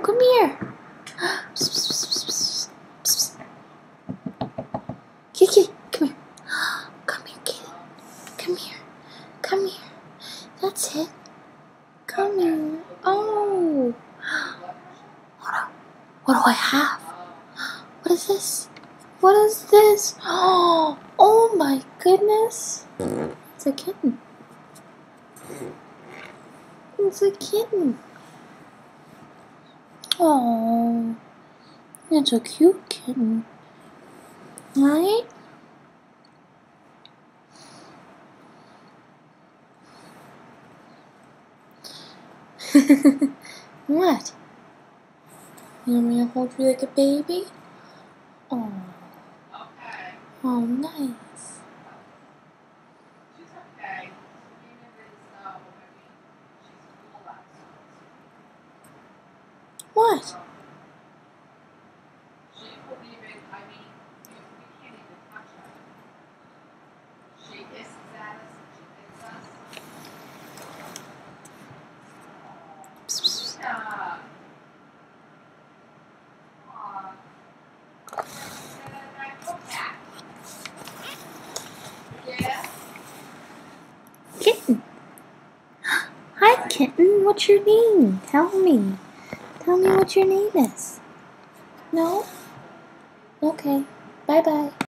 come here. Kitty, come here. Come here, kitty. Come here. Come here. That's it. Come here. Oh. What do I have? What is this? What is this? Oh my goodness. It's a kitten. It's a kitten. Oh, it's a cute kitten. Right? What? You want me to hold you like a baby? Oh. Oh, nice. What? Kitten. Hi, kitten. What's your name? Tell me. Tell me what your name is. No? Okay. Bye-bye.